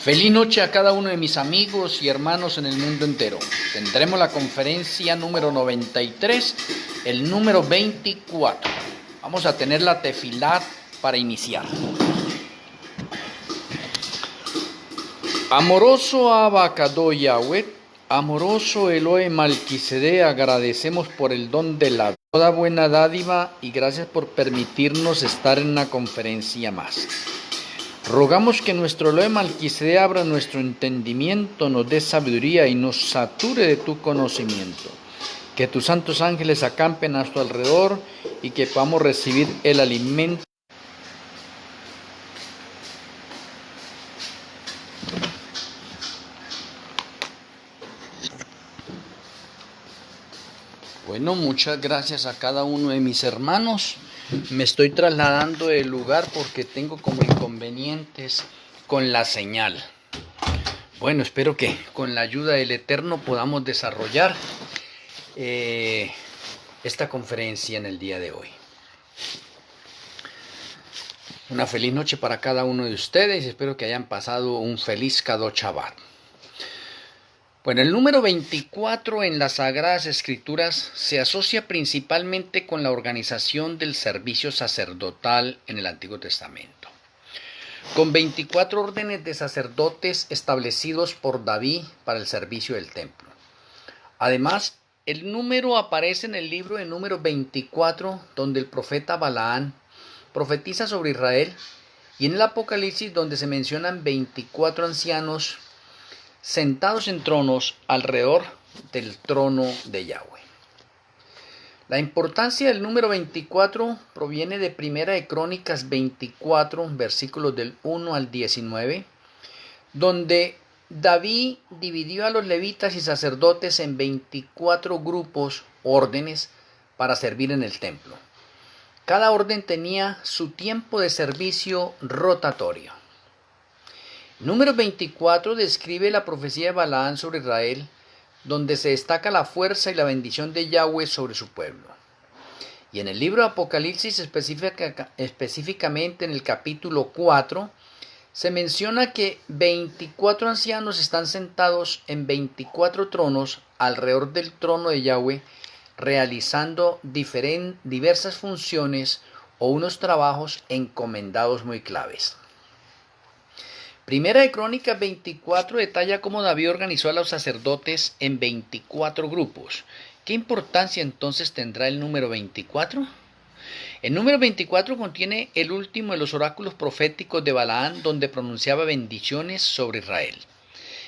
Feliz noche a cada uno de mis amigos y hermanos en el mundo entero. Tendremos la conferencia número 93, el número 24. Vamos a tener la tefilá para iniciar. Amoroso Abacado Yahweh, amoroso Elohe Malquisedec, agradecemos por el don de la toda buena dádiva y gracias por permitirnos estar en una conferencia más. Rogamos que nuestro Elohe Malquisedec abra nuestro entendimiento, nos dé sabiduría y nos sature de tu conocimiento. Que tus santos ángeles acampen a su alrededor y que podamos recibir el alimento. Bueno, muchas gracias a cada uno de mis hermanos. Me estoy trasladando del lugar porque tengo como inconvenientes con la señal. Bueno, espero que con la ayuda del Eterno podamos desarrollar esta conferencia en el día de hoy. Una feliz noche para cada uno de ustedes y espero que hayan pasado un feliz Kadosh Shabbat. Bueno, el número 24 en las Sagradas Escrituras se asocia principalmente con la organización del servicio sacerdotal en el Antiguo Testamento, con 24 órdenes de sacerdotes establecidos por David para el servicio del templo. Además, el número aparece en el libro de Número 24, donde el profeta Balaán profetiza sobre Israel, y en el Apocalipsis, donde se mencionan 24 ancianos sentados en tronos alrededor del trono de Yahweh. La importancia del número 24 proviene de Primera de Crónicas 24, versículos del 1 al 19, donde David dividió a los levitas y sacerdotes en 24 grupos, órdenes, para servir en el templo. Cada orden tenía su tiempo de servicio rotatorio. Número 24 describe la profecía de Balaán sobre Israel, donde se destaca la fuerza y la bendición de Yahweh sobre su pueblo. Y en el libro de Apocalipsis, específicamente en el capítulo 4, se menciona que 24 ancianos están sentados en 24 tronos alrededor del trono de Yahweh, realizando diversas funciones o unos trabajos encomendados muy claves. Primera de Crónicas 24 detalla cómo David organizó a los sacerdotes en 24 grupos. ¿Qué importancia entonces tendrá el número 24? El número 24 contiene el último de los oráculos proféticos de Balaán, donde pronunciaba bendiciones sobre Israel.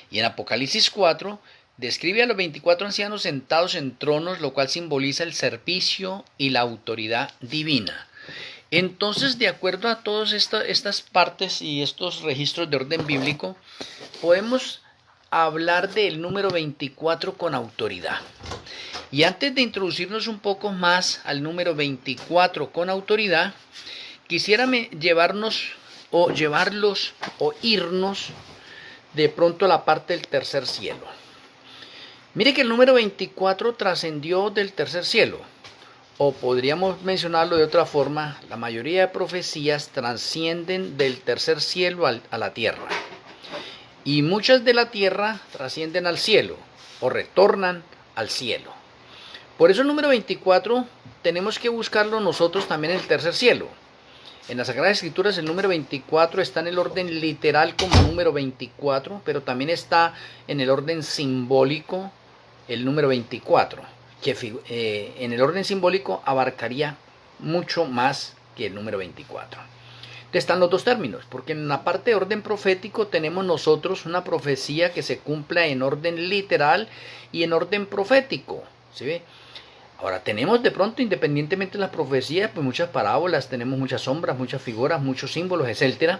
Y en Apocalipsis 4 describe a los 24 ancianos sentados en tronos, lo cual simboliza el servicio y la autoridad divina. Entonces, de acuerdo a todas estas partes y estos registros de orden bíblico, podemos hablar del número 24 con autoridad. Y antes de introducirnos un poco más al número 24 con autoridad, quisiera llevarlos o irnos de pronto a la parte del tercer cielo. Mire que el número 24 trascendió del tercer cielo. O podríamos mencionarlo de otra forma, la mayoría de profecías trascienden del tercer cielo a la tierra. Y muchas de la tierra trascienden al cielo o retornan al cielo. Por eso el número 24 tenemos que buscarlo nosotros también en el tercer cielo. En las Sagradas Escrituras el número 24 está en el orden literal como número 24, pero también está en el orden simbólico el número 24. Que en el orden simbólico abarcaría mucho más que el número 24. Entonces están los dos términos, porque en la parte de orden profético tenemos nosotros una profecía que se cumpla en orden literal y en orden profético. ¿Sí ve? Ahora tenemos de pronto, independientemente de las profecías, pues muchas parábolas, tenemos muchas sombras, muchas figuras, muchos símbolos, etcétera,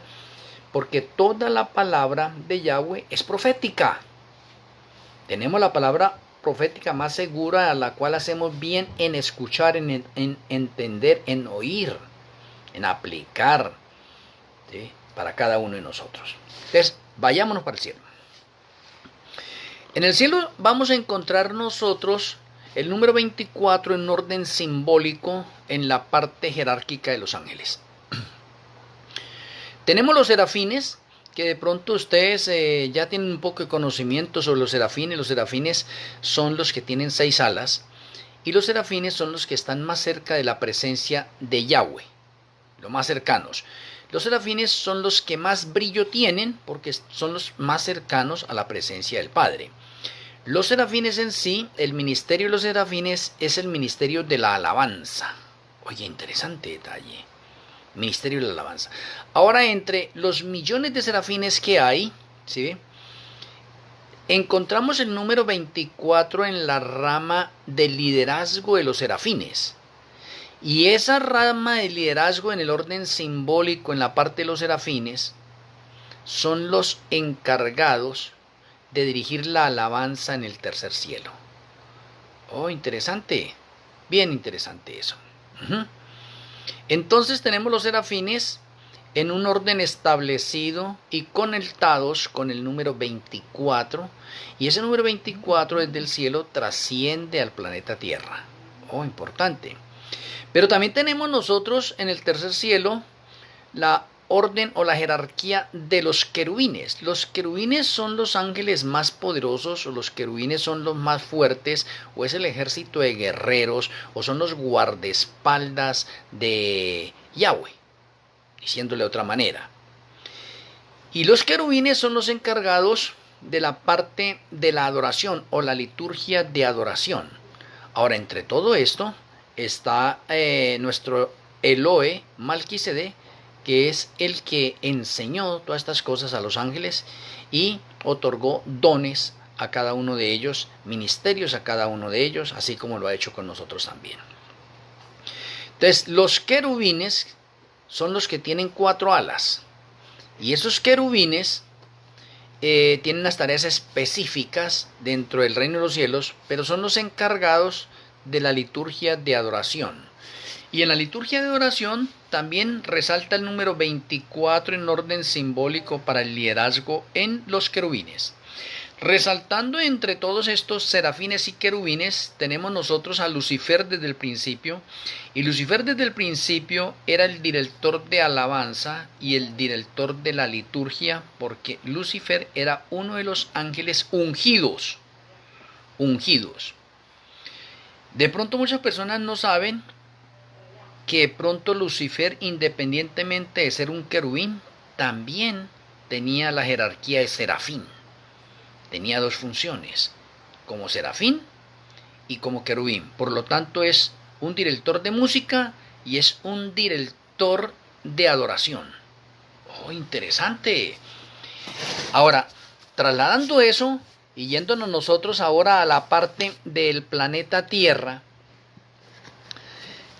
porque toda la palabra de Yahweh es profética. Tenemos la palabra profética más segura, a la cual hacemos bien en escuchar, en entender, en oír, en aplicar, ¿sí? Para cada uno de nosotros. Entonces, vayámonos para el cielo. En el cielo vamos a encontrar nosotros el número 24 en orden simbólico en la parte jerárquica de los ángeles. Tenemos los serafines, que de pronto ustedes ya tienen un poco de conocimiento sobre los serafines. Los serafines son los que tienen 6 alas y los serafines son los que están más cerca de la presencia de Yahweh, los más cercanos. Los serafines son los que más brillo tienen porque son los más cercanos a la presencia del Padre. Los serafines en sí, el ministerio de los serafines es el ministerio de la alabanza. Oye, interesante detalle. Ministerio de la alabanza. Ahora, entre los millones de serafines que hay, ¿sí?, encontramos el número 24 en la rama del liderazgo de los serafines. Y esa rama de liderazgo en el orden simbólico en la parte de los serafines son los encargados de dirigir la alabanza en el tercer cielo. Oh, interesante. Bien interesante eso. Entonces tenemos los serafines en un orden establecido y conectados con el número 24. Y ese número 24 desde el cielo trasciende al planeta Tierra. Oh, importante. Pero también tenemos nosotros en el tercer cielo la orden o la jerarquía de los querubines. Los querubines son los ángeles más poderosos, o los querubines son los más fuertes, o es el ejército de guerreros, o son los guardaespaldas de Yahweh, diciéndole de otra manera. Y los querubines son los encargados de la parte de la adoración o la liturgia de adoración. Ahora, entre todo esto está nuestro Elohe Malquisedec, que es el que enseñó todas estas cosas a los ángeles y otorgó dones a cada uno de ellos, ministerios a cada uno de ellos, así como lo ha hecho con nosotros también. Entonces, los querubines son los que tienen 4 alas, y esos querubines tienen unas tareas específicas dentro del reino de los cielos, pero son los encargados de la liturgia de adoración. Y en la liturgia de adoración también resalta el número 24 en orden simbólico para el liderazgo en los querubines. Resaltando entre todos estos serafines y querubines, tenemos nosotros a Lucifer desde el principio. Y Lucifer desde el principio era el director de alabanza y el director de la liturgia, porque Lucifer era uno de los ángeles ungidos. De pronto muchas personas no saben que de pronto Lucifer, independientemente de ser un querubín, también tenía la jerarquía de serafín. Tenía 2 funciones, como serafín y como querubín. Por lo tanto, es un director de música y es un director de adoración. Oh, interesante. Ahora, trasladando eso y yéndonos nosotros ahora a la parte del planeta Tierra,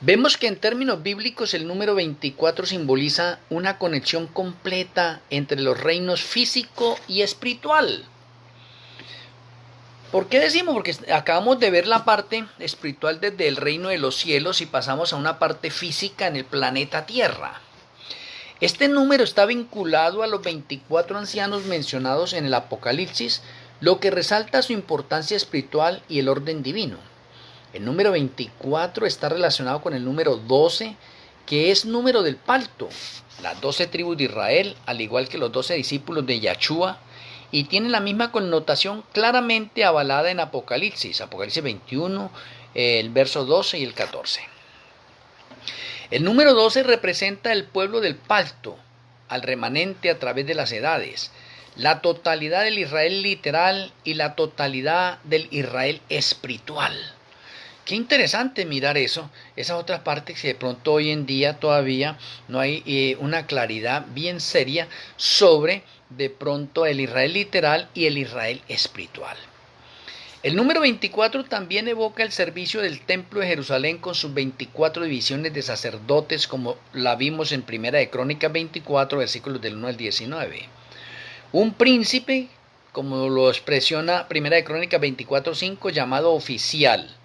vemos que en términos bíblicos el número 24 simboliza una conexión completa entre los reinos físico y espiritual. ¿Por qué decimos? Porque acabamos de ver la parte espiritual desde el reino de los cielos y pasamos a una parte física en el planeta Tierra. Este número está vinculado a los 24 ancianos mencionados en el Apocalipsis, lo que resalta su importancia espiritual y el orden divino. El número 24 está relacionado con el número 12, que es número del pacto, las 12 tribus de Israel, al igual que los 12 discípulos de Yahshua, y tiene la misma connotación claramente avalada en Apocalipsis 21, el verso 12 y el 14. El número 12 representa el pueblo del pacto, al remanente a través de las edades, la totalidad del Israel literal y la totalidad del Israel espiritual. Qué interesante mirar eso, esa otra parte que de pronto hoy en día todavía no hay una claridad bien seria sobre de pronto el Israel literal y el Israel espiritual. El número 24 también evoca el servicio del templo de Jerusalén con sus 24 divisiones de sacerdotes, como la vimos en Primera de Crónicas 24, versículos del 1 al 19. Un príncipe, como lo expresiona Primera de Crónicas 24:5, llamado oficial,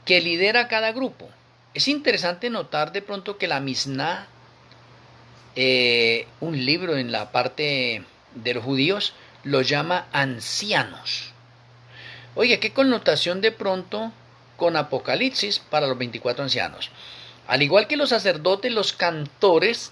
que lidera cada grupo. Es interesante notar de pronto que la Misná, un libro en la parte de los judíos, lo llama ancianos. Oye, qué connotación de pronto con Apocalipsis para los 24 ancianos. Al igual que los sacerdotes, los cantores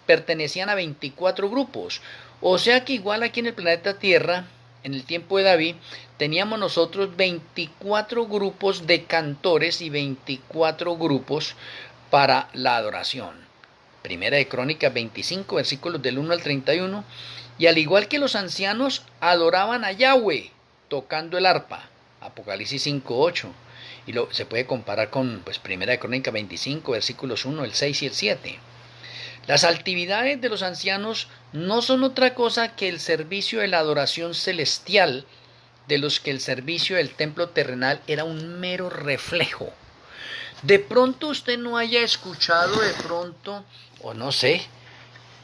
pertenecían a 24 grupos. O sea que igual aquí en el planeta Tierra, en el tiempo de David, teníamos nosotros 24 grupos de cantores y 24 grupos para la adoración. Primera de Crónicas 25, versículos del 1 al 31. Y al igual que los ancianos, adoraban a Yahweh tocando el arpa. Apocalipsis 5, 8. Y se puede comparar con Primera de Crónicas 25, versículos 1, el 6 y el 7. Las actividades de los ancianos no son otra cosa que el servicio de la adoración celestial, de los que el servicio del templo terrenal era un mero reflejo. De pronto usted no haya escuchado o no sé,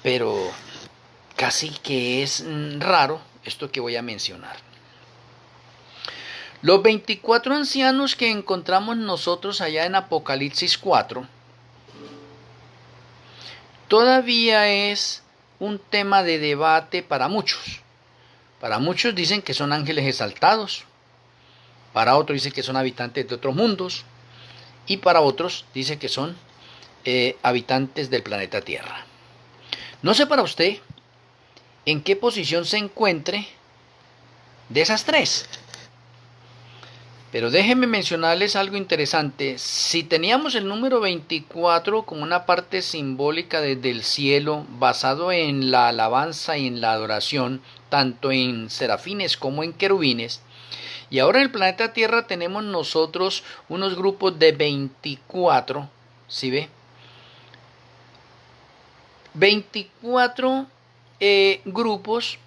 pero casi que es raro esto que voy a mencionar. Los 24 ancianos que encontramos nosotros allá en Apocalipsis 4, todavía es un tema de debate para muchos. Para muchos dicen que son ángeles exaltados, para otros dicen que son habitantes de otros mundos, y para otros dicen que son habitantes del planeta Tierra. No sé para usted en qué posición se encuentre de esas tres. Pero déjenme mencionarles algo interesante. Si teníamos el número 24 como una parte simbólica desde el cielo, basado en la alabanza y en la adoración, tanto en serafines como en querubines, y ahora en el planeta Tierra tenemos nosotros unos grupos de 24, ¿sí ve? 24 grupos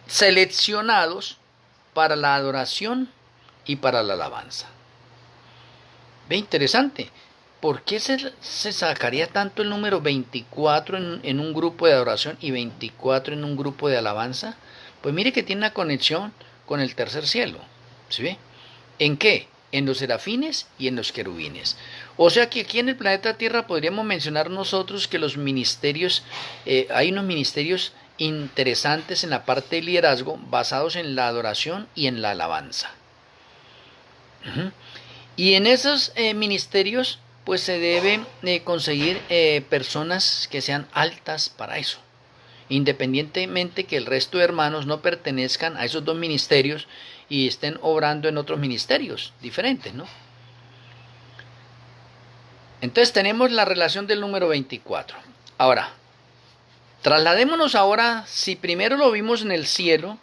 seleccionados para la adoración y para la alabanza. Ve, interesante. ¿Por qué se sacaría tanto el número 24 en un grupo de adoración y 24 en un grupo de alabanza? Pues mire que tiene una conexión con el tercer cielo. ¿Sí ve? ¿En qué? En los serafines y en los querubines. O sea que aquí en el planeta Tierra podríamos mencionar nosotros que los ministerios, hay unos ministerios interesantes en la parte de liderazgo basados en la adoración y en la alabanza. Y en esos ministerios pues se deben conseguir personas que sean altas para eso, independientemente que el resto de hermanos no pertenezcan a esos dos ministerios y estén obrando en otros ministerios diferentes, ¿no? Entonces tenemos la relación del número 24. Ahora, trasladémonos ahora, si primero lo vimos en el cielo,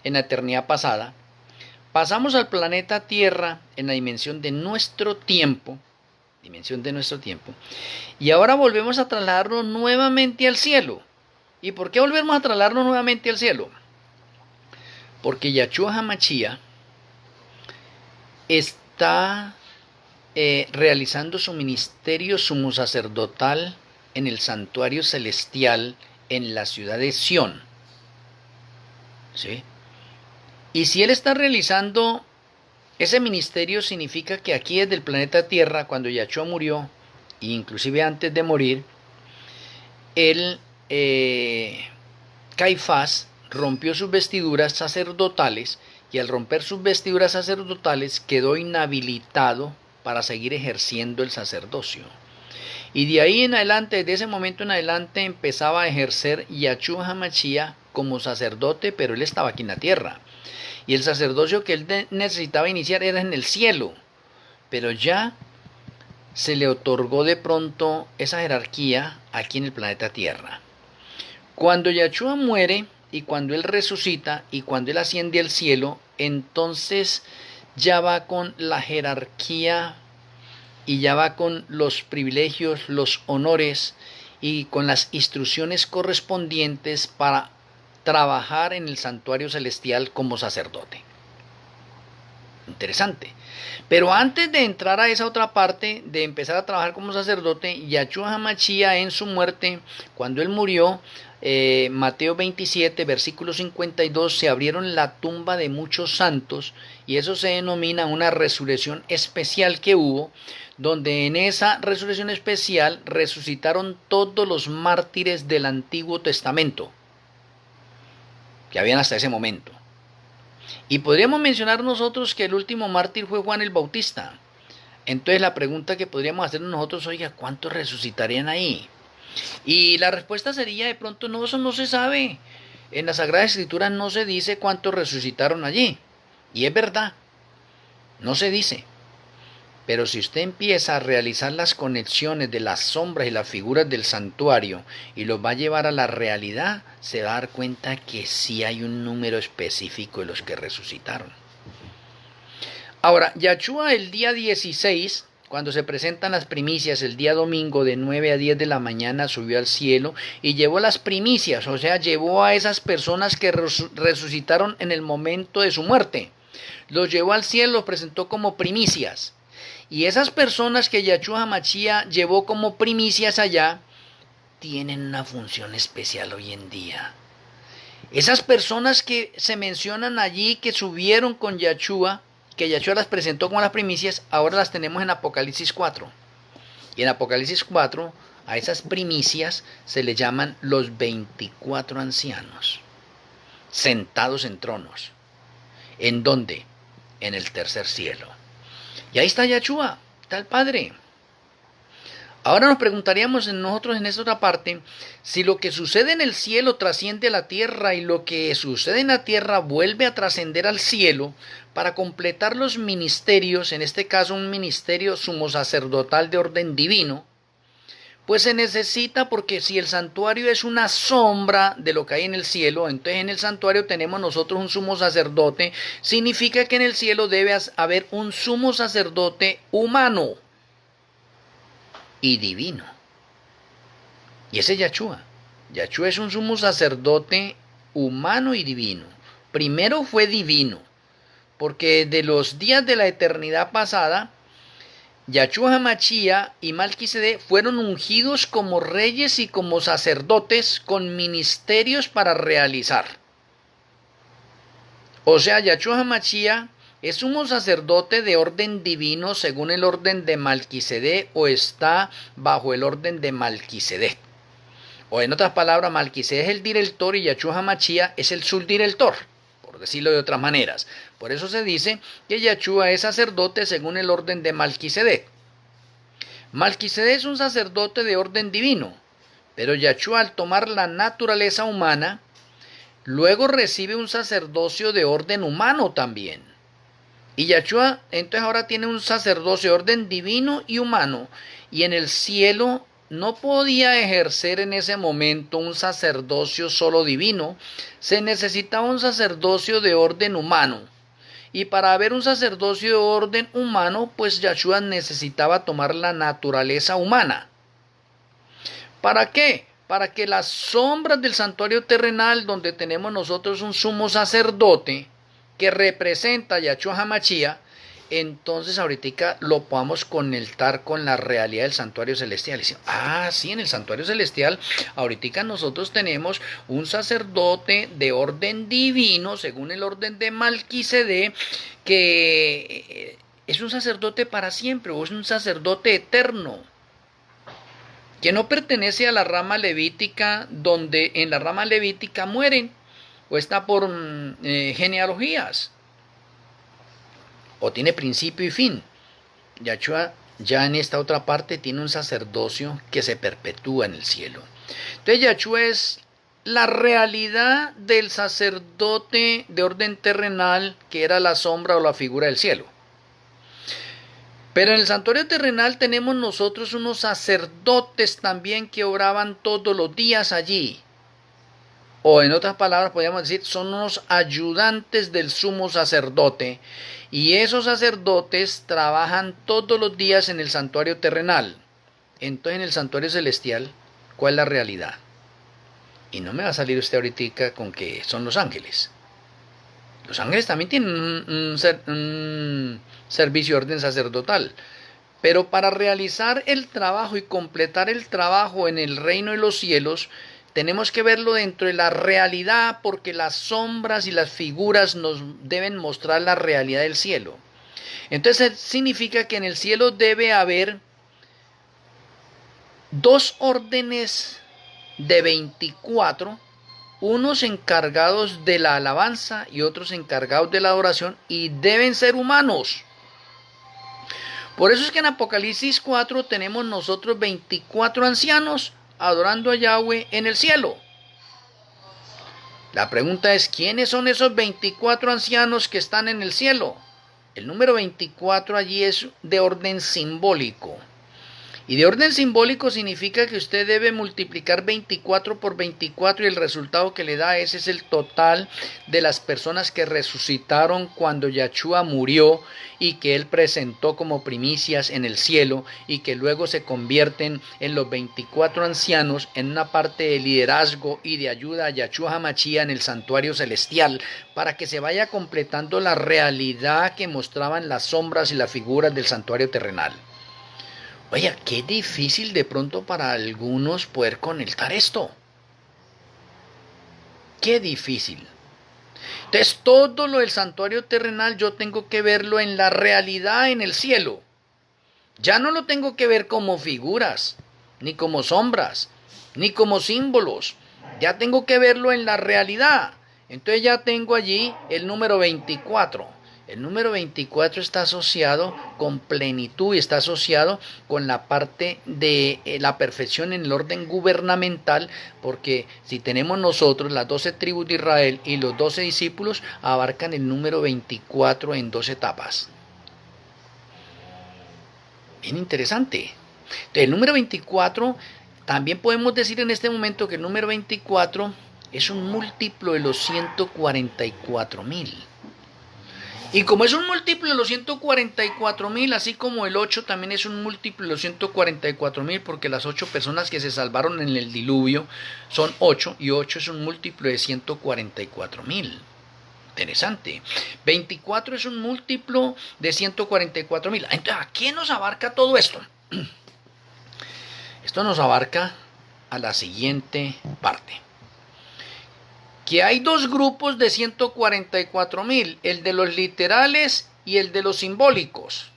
en la eternidad pasada, pasamos al planeta Tierra en la dimensión de nuestro tiempo, y ahora volvemos a trasladarnos nuevamente al cielo. ¿Y por qué volvemos a trasladarnos nuevamente al cielo? Porque Yahshua HaMashiach está realizando su ministerio sumo sacerdotal en el santuario celestial en la ciudad de Sión. ¿Sí? Y si él está realizando ese ministerio, significa que aquí desde el planeta Tierra, cuando Yahshua murió, e inclusive antes de morir, él, Caifás, rompió sus vestiduras sacerdotales, y al romper sus vestiduras sacerdotales quedó inhabilitado para seguir ejerciendo el sacerdocio. Y de ahí en adelante, desde ese momento en adelante, empezaba a ejercer Yahshua HaMashiach como sacerdote, pero él estaba aquí en la tierra. Y el sacerdocio que él necesitaba iniciar era en el cielo. Pero ya se le otorgó de pronto esa jerarquía aquí en el planeta Tierra. Cuando Yahshua muere y cuando él resucita y cuando él asciende al cielo, entonces ya va con la jerarquía y ya va con los privilegios, los honores y con las instrucciones correspondientes para trabajar en el santuario celestial como sacerdote. Interesante. Pero antes de entrar a esa otra parte, de empezar a trabajar como sacerdote, Yahshua HaMashiach en su muerte, cuando él murió, Mateo 27, versículo 52, se abrieron la tumba de muchos santos, y eso se denomina una resurrección especial que hubo, donde en esa resurrección especial resucitaron todos los mártires del Antiguo Testamento, que habían hasta ese momento. Y podríamos mencionar nosotros que el último mártir fue Juan el Bautista. Entonces la pregunta que podríamos hacer nosotros, oiga, ¿cuántos resucitarían ahí? Y la respuesta sería de pronto, no, eso no se sabe. En la Sagrada Escritura no se dice cuántos resucitaron allí. Y es verdad, no se dice. Pero si usted empieza a realizar las conexiones de las sombras y las figuras del santuario y los va a llevar a la realidad, se va a dar cuenta que sí hay un número específico de los que resucitaron. Ahora, Yahshua el día 16, cuando se presentan las primicias, el día domingo de 9 a 10 de la mañana subió al cielo y llevó las primicias, o sea, llevó a esas personas que resucitaron en el momento de su muerte. Los llevó al cielo, los presentó como primicias. Y esas personas que Yahshua HaMashiach llevó como primicias allá, tienen una función especial hoy en día. Esas personas que se mencionan allí, que subieron con Yahshua, que Yahshua las presentó como las primicias, ahora las tenemos en Apocalipsis 4. Y en Apocalipsis 4, a esas primicias se le llaman los 24 ancianos, sentados en tronos. ¿En dónde? En el tercer cielo. Y ahí está Yahshua, está el Padre. Ahora nos preguntaríamos nosotros en esta otra parte, si lo que sucede en el cielo trasciende a la tierra y lo que sucede en la tierra vuelve a trascender al cielo para completar los ministerios, en este caso un ministerio sumo sacerdotal de orden divino, pues se necesita, porque si el santuario es una sombra de lo que hay en el cielo, entonces en el santuario tenemos nosotros un sumo sacerdote, significa que en el cielo debe haber un sumo sacerdote humano y divino. Y ese es Yahshua. Yahshua es un sumo sacerdote humano y divino. Primero fue divino, porque de los días de la eternidad pasada, Yahshua HaMashiach y Malquisedec fueron ungidos como reyes y como sacerdotes con ministerios para realizar. O sea, Yahshua HaMashiach es sumo sacerdote de orden divino según el orden de Malquisedec o está bajo el orden de Malquisedec. O en otras palabras, Malquisedec es el director y Yahshua HaMashiach es el subdirector, por decirlo de otras maneras. Por eso se dice que Yahshua es sacerdote según el orden de Malquisedec. Malquisedec es un sacerdote de orden divino, pero Yahshua, al tomar la naturaleza humana, luego recibe un sacerdocio de orden humano también. Y Yahshua entonces ahora tiene un sacerdocio de orden divino y humano, y en el cielo no podía ejercer en ese momento un sacerdocio solo divino, se necesitaba un sacerdocio de orden humano. Y para haber un sacerdocio de orden humano, pues Yahshua necesitaba tomar la naturaleza humana. ¿Para qué? Para que las sombras del santuario terrenal, donde tenemos nosotros un sumo sacerdote que representa a Yahshua HaMashiach, entonces ahorita lo podamos conectar con la realidad del santuario celestial. Y decimos, sí, en el santuario celestial ahorita nosotros tenemos un sacerdote de orden divino, según el orden de Malquisedec, que es un sacerdote para siempre, o es un sacerdote eterno, que no pertenece a la rama levítica, donde en la rama levítica mueren, o está por genealogías, o tiene principio y fin. Yahshua ya en esta otra parte tiene un sacerdocio que se perpetúa en el cielo. Entonces Yahshua es la realidad del sacerdote de orden terrenal, que era la sombra o la figura del cielo. Pero en el santuario terrenal tenemos nosotros unos sacerdotes también que obraban todos los días allí. O en otras palabras podríamos decir, son unos ayudantes del sumo sacerdote. Y esos sacerdotes trabajan todos los días en el santuario terrenal. Entonces en el santuario celestial, ¿cuál es la realidad? Y no me va a salir usted ahorita con que son los ángeles. Los ángeles también tienen un servicio de orden sacerdotal. Pero para realizar el trabajo y completar el trabajo en el reino de los cielos, tenemos que verlo dentro de la realidad, porque las sombras y las figuras nos deben mostrar la realidad del cielo. Entonces significa que en el cielo debe haber dos órdenes de 24, unos encargados de la alabanza y otros encargados de la adoración, y deben ser humanos. Por eso es que en Apocalipsis 4 tenemos nosotros 24 ancianos adorando a Yahweh en el cielo. La pregunta es, ¿quiénes son esos 24 ancianos que están en el cielo? El número 24 allí es de orden simbólico. Y de orden simbólico significa que usted debe multiplicar 24 por 24 y el resultado que le da ese es el total de las personas que resucitaron cuando Yahshua murió y que él presentó como primicias en el cielo y que luego se convierten en los 24 ancianos en una parte de liderazgo y de ayuda a Yahshua HaMashiach en el santuario celestial para que se vaya completando la realidad que mostraban las sombras y las figuras del santuario terrenal. Oye, qué difícil de pronto para algunos poder conectar esto. Qué difícil. Entonces todo lo del santuario terrenal yo tengo que verlo en la realidad en el cielo. Ya no lo tengo que ver como figuras, ni como sombras, ni como símbolos. Ya tengo que verlo en la realidad. Entonces ya tengo allí el número 24. El número 24 está asociado con plenitud y está asociado con la parte de la perfección en el orden gubernamental, porque si tenemos nosotros las 12 tribus de Israel y los 12 discípulos, abarcan el número 24 en 2 etapas. Bien interesante. Entonces, el número 24, también podemos decir en este momento que el número 24 es un múltiplo de los 144.000. Y como es un múltiplo de los 144.000, así como el 8 también es un múltiplo de los 144.000, porque las 8 personas que se salvaron en el diluvio son 8, y 8 es un múltiplo de 144.000. Interesante. 24 es un múltiplo de 144.000. Entonces, ¿a qué nos abarca todo esto? Esto nos abarca a la siguiente parte. Que hay dos grupos de 144.000, el de los literales y el de los simbólicos.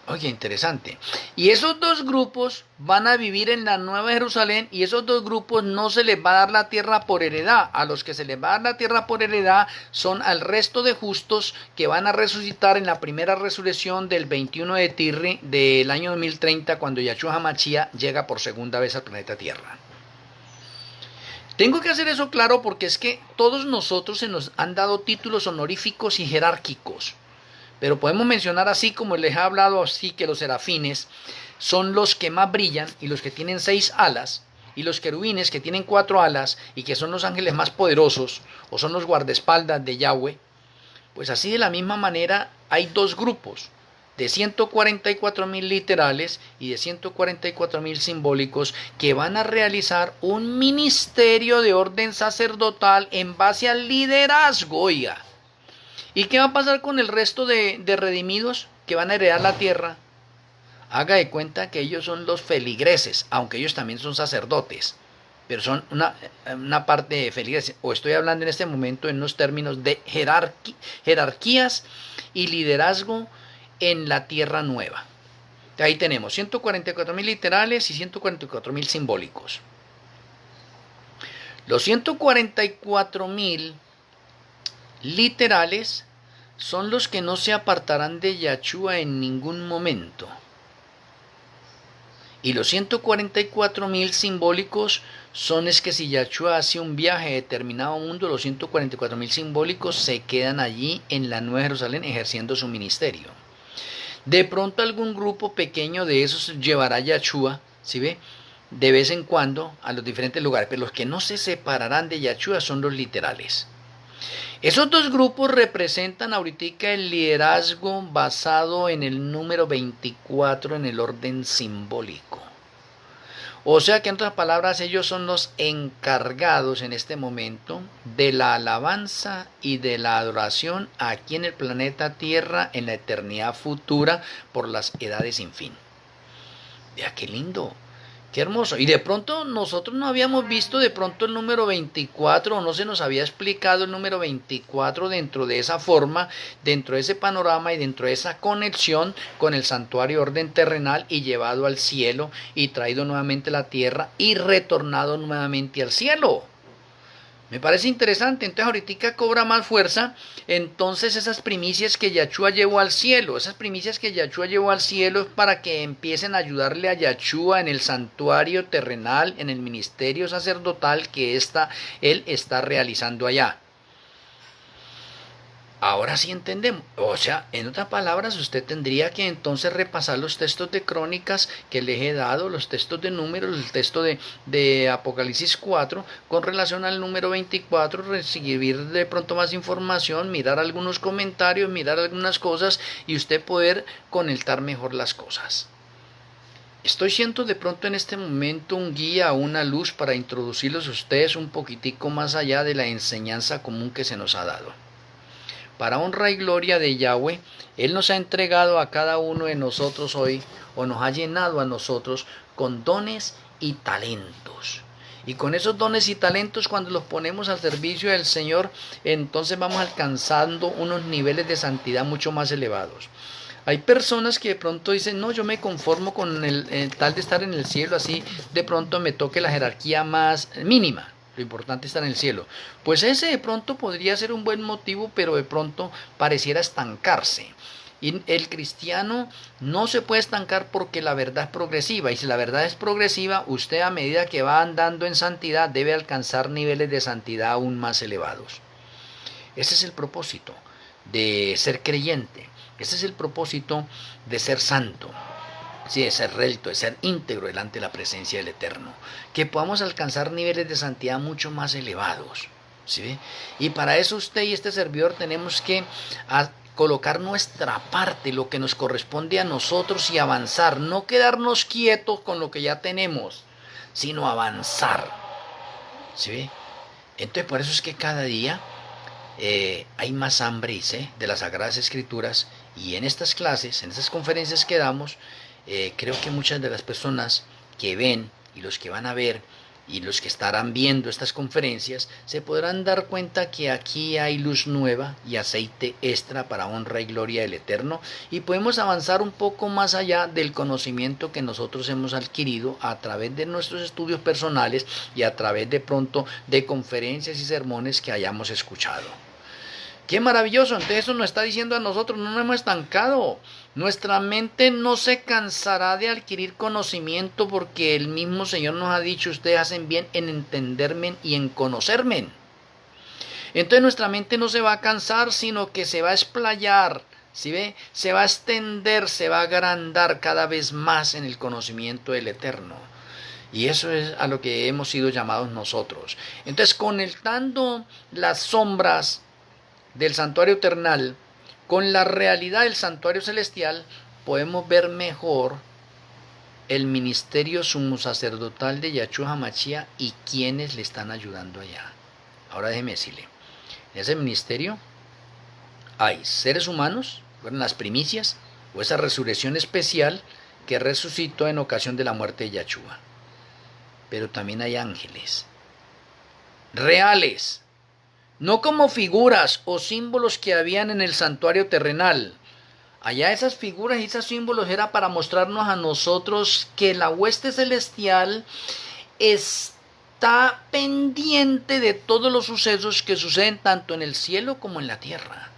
Oye, interesante. Y esos dos grupos van a vivir en la Nueva Jerusalén y esos dos grupos no se les va a dar la tierra por heredad. A los que se les va a dar la tierra por heredad son al resto de justos que van a resucitar en la primera resurrección del 21 de Tirri del año 2030 cuando Yahshua HaMashiach llega por segunda vez al planeta Tierra. Tengo que hacer eso claro porque es que todos nosotros se nos han dado títulos honoríficos y jerárquicos. Pero podemos mencionar así como les he hablado así que los serafines son los que más brillan y los que tienen 6 alas y los querubines que tienen 4 alas y que son los ángeles más poderosos o son los guardaespaldas de Yahweh. Pues así de la misma manera hay dos grupos de 144.000 literales y de 144.000 simbólicos que van a realizar un ministerio de orden sacerdotal en base al liderazgo, oiga. ¿Y qué va a pasar con el resto de redimidos que van a heredar la tierra? Haga de cuenta que ellos son los feligreses, aunque ellos también son sacerdotes, pero son una parte de feligreses. O estoy hablando en este momento en unos términos de jerarquías y liderazgo en la tierra nueva. Ahí tenemos 144.000 literales y 144.000 simbólicos. Los 144.000 literales son los que no se apartarán de Yahshua en ningún momento. Y los 144.000 simbólicos son es que si Yahshua hace un viaje a determinado mundo, los 144.000 simbólicos se quedan allí en la Nueva Jerusalén ejerciendo su ministerio. De pronto algún grupo pequeño de esos llevará a Yahshua, ¿sí ve? De vez en cuando a los diferentes lugares, pero los que no se separarán de Yahshua son los literales. Esos dos grupos representan ahorita el liderazgo basado en el número 24 en el orden simbólico. O sea que en otras palabras ellos son los encargados en este momento de la alabanza y de la adoración aquí en el planeta Tierra en la eternidad futura por las edades sin fin. Vea qué lindo. Qué hermoso. Y de pronto nosotros no habíamos visto de pronto el número 24 o no se nos había explicado el número 24 dentro de esa forma, dentro de ese panorama y dentro de esa conexión con el santuario orden terrenal y llevado al cielo y traído nuevamente a la tierra y retornado nuevamente al cielo. Me parece interesante, entonces ahorita cobra más fuerza, entonces esas primicias que Yachúa llevó al cielo, esas primicias que Yachúa llevó al cielo es para que empiecen a ayudarle a Yachúa en el santuario terrenal, en el ministerio sacerdotal que él está realizando allá. Ahora sí entendemos, o sea, en otras palabras, usted tendría que entonces repasar los textos de Crónicas que les he dado, los textos de Números, el texto de Apocalipsis 4, con relación al número 24, recibir de pronto más información, mirar algunos comentarios, mirar algunas cosas y usted poder conectar mejor las cosas. Estoy siendo de pronto en este momento un guía, una luz para introducirlos a ustedes un poquitico más allá de la enseñanza común que se nos ha dado. Para honra y gloria de Yahweh, Él nos ha entregado a cada uno de nosotros hoy, o nos ha llenado a nosotros con dones y talentos. Y con esos dones y talentos, cuando los ponemos al servicio del Señor, entonces vamos alcanzando unos niveles de santidad mucho más elevados. Hay personas que de pronto dicen, no, yo me conformo con el tal de estar en el cielo, así de pronto me toque la jerarquía más mínima. Lo importante está en el cielo. Pues ese de pronto podría ser un buen motivo, pero de pronto pareciera estancarse. Y el cristiano no se puede estancar porque la verdad es progresiva. Y si la verdad es progresiva, usted a medida que va andando en santidad debe alcanzar niveles de santidad aún más elevados. Ese es el propósito de ser creyente. Ese es el propósito de ser santo. Sí, de ser recto, de ser íntegro delante de la presencia del Eterno, que podamos alcanzar niveles de santidad mucho más elevados, ¿sí? Y para eso usted y este servidor tenemos que colocar nuestra parte, lo que nos corresponde a nosotros y avanzar, no quedarnos quietos con lo que ya tenemos, sino avanzar, ¿sí? Entonces por eso es que cada día hay más hambre de las Sagradas Escrituras, y en estas clases, en estas conferencias que damos, creo que muchas de las personas que ven y los que van a ver y los que estarán viendo estas conferencias se podrán dar cuenta que aquí hay luz nueva y aceite extra para honra y gloria del Eterno, y podemos avanzar un poco más allá del conocimiento que nosotros hemos adquirido a través de nuestros estudios personales y a través de pronto de conferencias y sermones que hayamos escuchado. ¡Qué maravilloso! Entonces eso nos está diciendo a nosotros, no nos hemos estancado. Nuestra mente no se cansará de adquirir conocimiento porque el mismo Señor nos ha dicho, ustedes hacen bien en entenderme y en conocerme. Entonces nuestra mente no se va a cansar, sino que se va a explayar, ¿sí ve? Se va a extender, se va a agrandar cada vez más en el conocimiento del Eterno. Y eso es a lo que hemos sido llamados nosotros. Entonces, conectando las sombras del santuario terrenal con la realidad del santuario celestial, podemos ver mejor el ministerio sumo sacerdotal de Yahshua HaMashiach y quienes le están ayudando allá. Ahora déjeme decirle, en ese ministerio hay seres humanos, fueron las primicias, o esa resurrección especial que resucitó en ocasión de la muerte de Yahshua. Pero también hay ángeles reales, no como figuras o símbolos que habían en el santuario terrenal. Allá esas figuras y esos símbolos era para mostrarnos a nosotros que la hueste celestial está pendiente de todos los sucesos que suceden tanto en el cielo como en la tierra.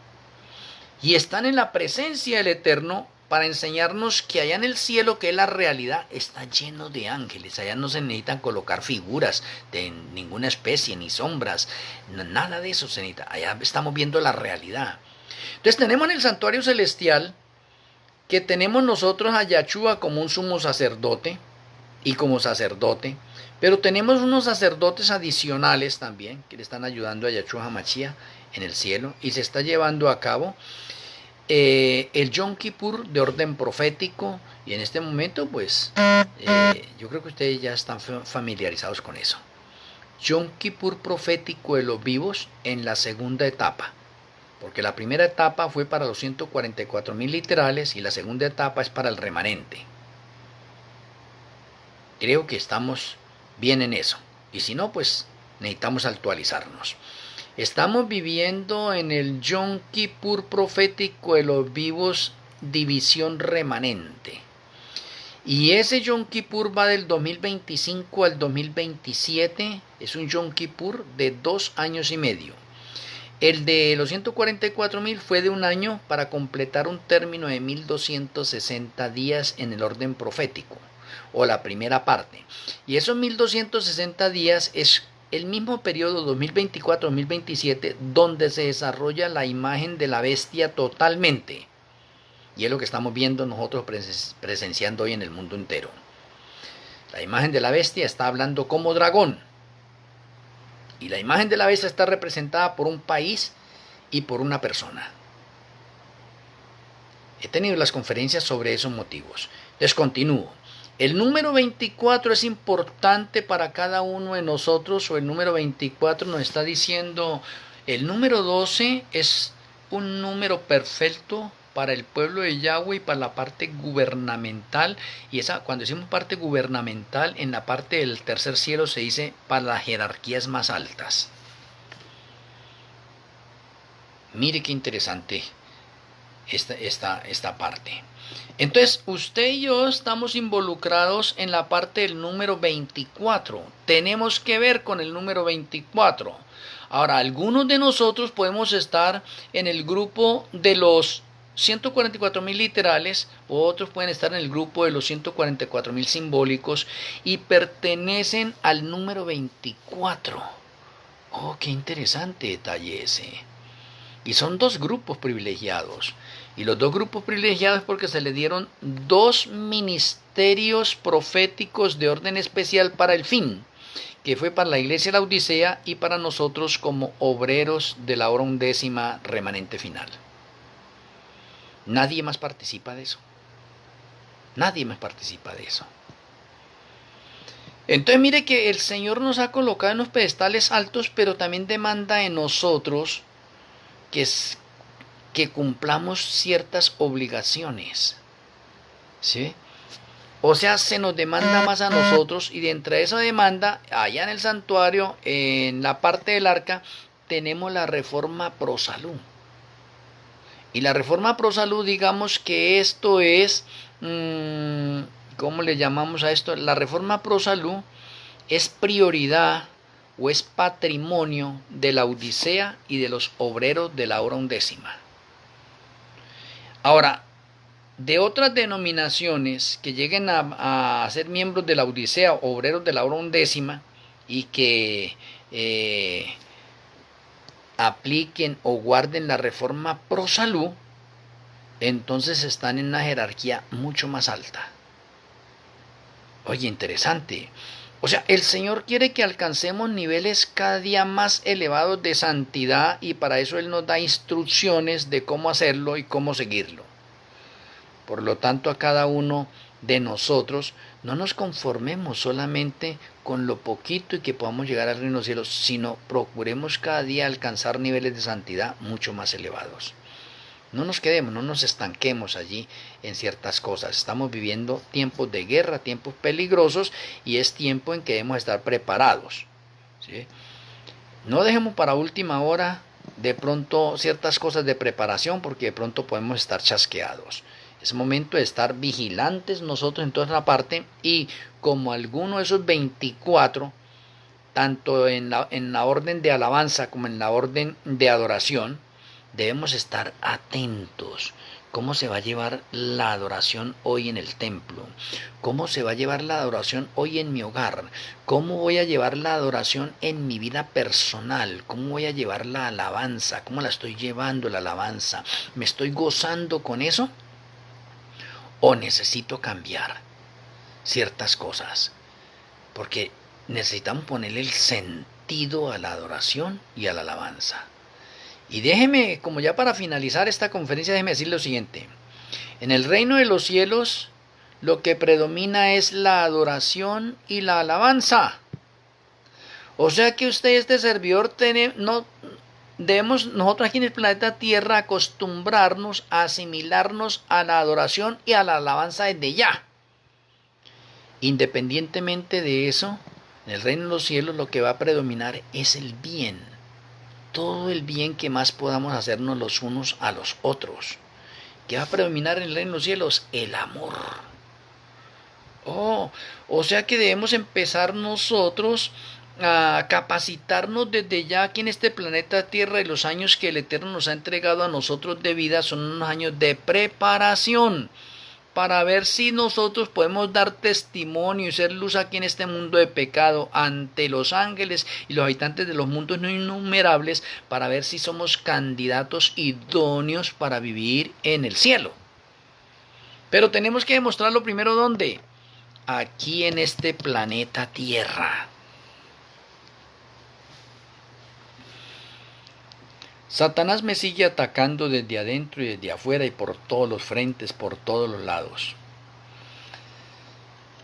Y están en la presencia del Eterno para enseñarnos que allá en el cielo, que es la realidad, está lleno de ángeles. Allá no se necesitan colocar figuras de ninguna especie, ni sombras, nada de eso se necesita. Allá estamos viendo la realidad. Entonces tenemos en el santuario celestial que tenemos nosotros a Yahshua como un sumo sacerdote y como sacerdote, pero tenemos unos sacerdotes adicionales también que le están ayudando a Yahshua HaMashiach en el cielo, y se está llevando a cabo el Yom Kippur de orden profético, y en este momento pues yo creo que ustedes ya están familiarizados con eso. Yom Kippur profético de los vivos en la segunda etapa, porque la primera etapa fue para los 144,000 literales y la segunda etapa es para el remanente. Creo que estamos bien en eso, y si no, pues necesitamos actualizarnos. Estamos viviendo en el Yom Kippur profético de los vivos, división remanente. Y ese Yom Kippur va del 2025 al 2027, es un Yom Kippur de 2 años y medio. El de los 144.000 fue de un año para completar un término de 1260 días en el orden profético, o la primera parte. Y esos 1260 días es el mismo periodo 2024-2027 donde se desarrolla la imagen de la bestia totalmente. Y es lo que estamos viendo nosotros presenciando hoy en el mundo entero. La imagen de la bestia está hablando como dragón. Y la imagen de la bestia está representada por un país y por una persona. He tenido las conferencias sobre esos motivos. Les continúo. El número 24 es importante para cada uno de nosotros, o el número 24 nos está diciendo, el número 12 es un número perfecto para el pueblo de Yahweh y para la parte gubernamental. Y esa, cuando decimos parte gubernamental, en la parte del tercer cielo se dice para las jerarquías más altas. Mire qué interesante esta parte. Entonces, usted y yo estamos involucrados en la parte del número 24. Tenemos que ver con el número 24. Ahora, algunos de nosotros podemos estar en el grupo de los 144.000 literales, o otros pueden estar en el grupo de los 144.000 simbólicos y pertenecen al número 24. Oh, qué interesante detalle ese. Y son dos grupos privilegiados. Y los dos grupos privilegiados porque se le dieron dos ministerios proféticos de orden especial para el fin, que fue para la iglesia de la Odisea y para nosotros como obreros de la hora undécima remanente final. Nadie más participa de eso. Nadie más participa de eso. Entonces mire que el Señor nos ha colocado en los pedestales altos, pero también demanda de nosotros que cumplamos ciertas obligaciones. ¿Sí? O sea, se nos demanda más a nosotros, y dentro de esa demanda, allá en el santuario, en la parte del arca, tenemos la reforma pro salud. Y la reforma pro salud, digamos que esto es, ¿cómo le llamamos a esto? La reforma pro salud es prioridad o es patrimonio de la Odisea y de los obreros de la hora undécima. Ahora, de otras denominaciones que lleguen a ser miembros de la Odisea, obreros de la hora undécima, y que apliquen o guarden la reforma pro salud, entonces están en una jerarquía mucho más alta. Oye, interesante. O sea, el Señor quiere que alcancemos niveles cada día más elevados de santidad, y para eso Él nos da instrucciones de cómo hacerlo y cómo seguirlo. Por lo tanto, a cada uno de nosotros no nos conformemos solamente con lo poquito y que podamos llegar al reino de los cielos, sino procuremos cada día alcanzar niveles de santidad mucho más elevados. No nos quedemos, no nos estanquemos allí en ciertas cosas. Estamos viviendo tiempos de guerra, tiempos peligrosos, y es tiempo en que debemos estar preparados. ¿Sí? No dejemos para última hora de pronto ciertas cosas de preparación, porque de pronto podemos estar chasqueados. Es momento de estar vigilantes nosotros en toda la parte, y como alguno de esos 24, tanto en la orden de alabanza como en la orden de adoración, debemos estar atentos. ¿Cómo se va a llevar la adoración hoy en el templo? ¿Cómo se va a llevar la adoración hoy en mi hogar? ¿Cómo voy a llevar la adoración en mi vida personal? ¿Cómo voy a llevar la alabanza? ¿Cómo la estoy llevando la alabanza? ¿Me estoy gozando con eso? ¿O necesito cambiar ciertas cosas? Porque necesitamos ponerle el sentido a la adoración y a la alabanza. Y déjeme, como ya para finalizar esta conferencia, déjeme decir lo siguiente. En el reino de los cielos, lo que predomina es la adoración y la alabanza. O sea que usted, este servidor, debemos nosotros aquí en el planeta Tierra acostumbrarnos a asimilarnos a la adoración y a la alabanza desde ya. Independientemente de eso, en el reino de los cielos lo que va a predominar es el bien. Todo el bien que más podamos hacernos los unos a los otros. ¿Qué va a predominar en el reino de los cielos? El amor. Oh, o sea que debemos empezar nosotros a capacitarnos desde ya aquí en este planeta Tierra, y los años que el Eterno nos ha entregado a nosotros de vida son unos años de preparación para ver si nosotros podemos dar testimonio y ser luz aquí en este mundo de pecado ante los ángeles y los habitantes de los mundos no innumerables, para ver si somos candidatos idóneos para vivir en el cielo. Pero tenemos que demostrarlo primero, ¿dónde? Aquí en este planeta Tierra. Satanás me sigue atacando desde adentro y desde afuera y por todos los frentes, por todos los lados.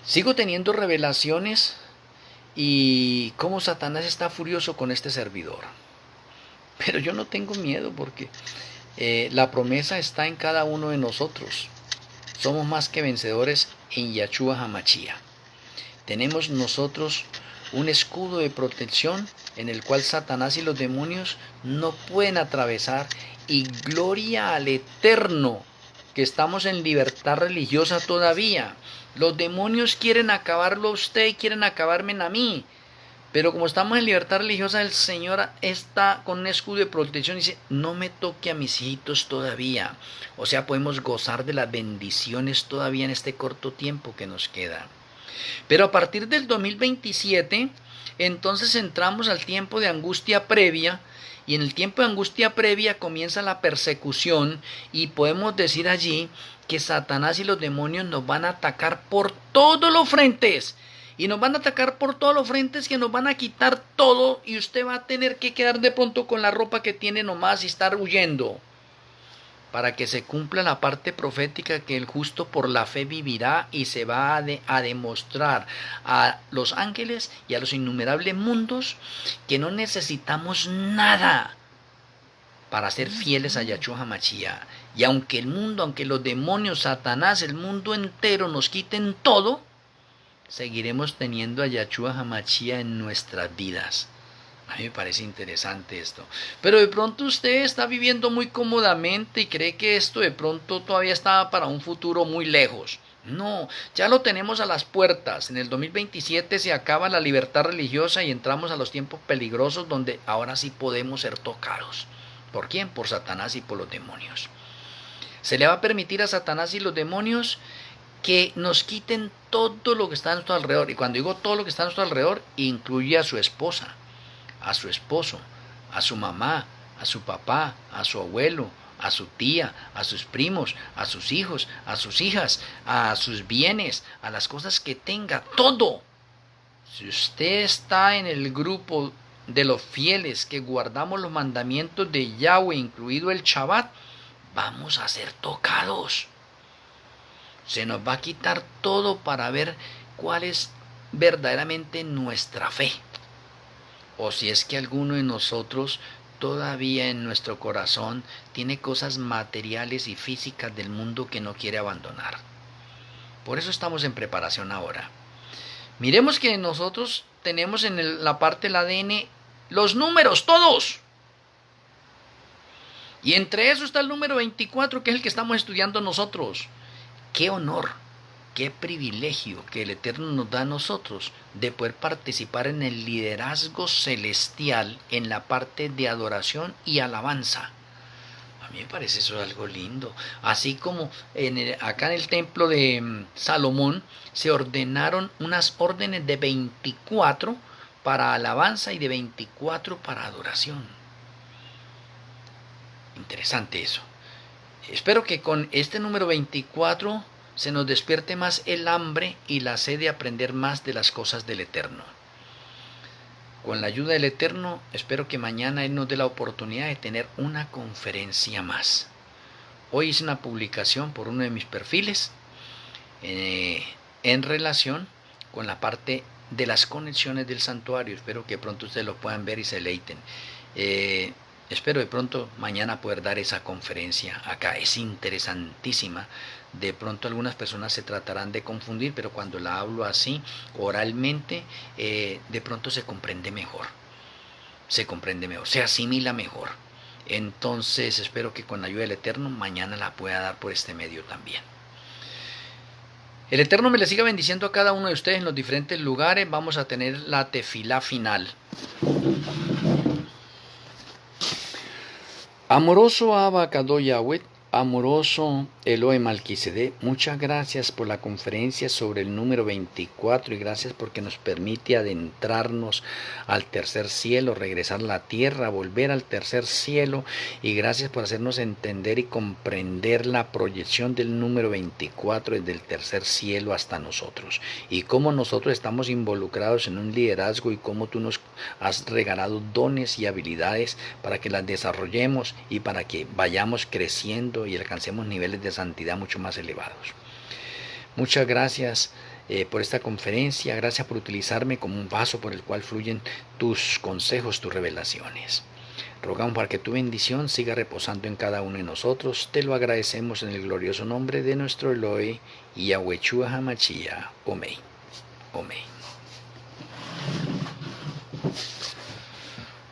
Sigo teniendo revelaciones y cómo Satanás está furioso con este servidor. Pero yo no tengo miedo porque la promesa está en cada uno de nosotros. Somos más que vencedores en Yahshua HaMashiach. Tenemos nosotros un escudo de protección en el cual Satanás y los demonios no pueden atravesar, y gloria al Eterno que estamos en libertad religiosa todavía. Los demonios quieren acabarlo a usted y quieren acabarme a mí. Pero como estamos en libertad religiosa, el Señor está con un escudo de protección y dice, no me toque a mis hijitos todavía. O sea, podemos gozar de las bendiciones todavía en este corto tiempo que nos queda. Pero a partir del 2027, entonces entramos al tiempo de angustia previa, y en el tiempo de angustia previa comienza la persecución, y podemos decir allí que Satanás y los demonios nos van a atacar por todos los frentes. Y nos van a atacar por todos los frentes, que nos van a quitar todo, y usted va a tener que quedar de pronto con la ropa que tiene nomás y estar huyendo. Para que se cumpla la parte profética que el justo por la fe vivirá, y se va a demostrar a los ángeles y a los innumerables mundos que no necesitamos nada para ser fieles a Yahshua HaMashiach. Y aunque el mundo, aunque los demonios, Satanás, el mundo entero nos quiten todo, seguiremos teniendo a Yahshua HaMashiach en nuestras vidas. A mí me parece interesante esto. Pero de pronto usted está viviendo muy cómodamente y cree que esto de pronto todavía está para un futuro muy lejos. No, ya lo tenemos a las puertas. En el 2027 se acaba la libertad religiosa y entramos a los tiempos peligrosos, donde ahora sí podemos ser tocados. ¿Por quién? Por Satanás y por los demonios. Se le va a permitir a Satanás y los demonios que nos quiten todo lo que está a nuestro alrededor. Y cuando digo todo lo que está a nuestro alrededor, incluye a su esposa, a su esposo, a su mamá, a su papá, a su abuelo, a su tía, a sus primos, a sus hijos, a sus hijas, a sus bienes, a las cosas que tenga, todo. Si usted está en el grupo de los fieles que guardamos los mandamientos de Yahweh, incluido el Shabbat, vamos a ser tocados. Se nos va a quitar todo para ver cuál es verdaderamente nuestra fe. O si es que alguno de nosotros todavía en nuestro corazón tiene cosas materiales y físicas del mundo que no quiere abandonar. Por eso estamos en preparación ahora. Miremos que nosotros tenemos en la parte del ADN los números, todos. Y entre eso está el número 24, que es el que estamos estudiando nosotros. ¡Qué honor! Qué privilegio que el Eterno nos da a nosotros de poder participar en el liderazgo celestial en la parte de adoración y alabanza. A mí me parece eso algo lindo. Así como acá en el templo de Salomón se ordenaron unas órdenes de 24 para alabanza y de 24 para adoración. Interesante eso. Espero que con este número 24 se nos despierte más el hambre y la sed de aprender más de las cosas del Eterno. Con la ayuda del Eterno, espero que mañana Él nos dé la oportunidad de tener una conferencia más. Hoy hice una publicación por uno de mis perfiles en relación con la parte de las conexiones del santuario. Espero que pronto ustedes lo puedan ver y se deleiten. Espero de pronto mañana poder dar esa conferencia acá. Es interesantísima. De pronto algunas personas se tratarán de confundir, pero cuando la hablo así, oralmente, de pronto se comprende mejor. Se asimila mejor. Entonces espero que con la ayuda del Eterno mañana la pueda dar por este medio también. El Eterno me le siga bendiciendo a cada uno de ustedes en los diferentes lugares. Vamos a tener la tefilá final. Amoroso Abba Kadosh Yahweh, amoroso Elohe Malquisedec, muchas gracias por la conferencia sobre el número 24 y gracias porque nos permite adentrarnos al tercer cielo, regresar a la tierra, volver al tercer cielo, y gracias por hacernos entender y comprender la proyección del número 24 desde el tercer cielo hasta nosotros y cómo nosotros estamos involucrados en un liderazgo y cómo tú nos has regalado dones y habilidades para que las desarrollemos y para que vayamos creciendo y alcancemos niveles de santidad mucho más elevados. Muchas gracias por esta conferencia, gracias por utilizarme como un vaso por el cual fluyen tus consejos, tus revelaciones. Rogamos para que tu bendición siga reposando en cada uno de nosotros. Te lo agradecemos en el glorioso nombre de nuestro Elohe y Yahweh Hamashia. Amén. Amén.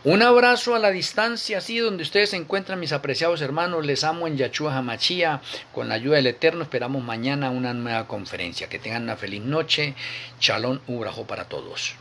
Un abrazo a la distancia, así donde ustedes se encuentran, mis apreciados hermanos. Les amo en Yahshua Hamashia. Con la ayuda del Eterno esperamos mañana una nueva conferencia. Que tengan una feliz noche. Shalom Ubrajo para todos.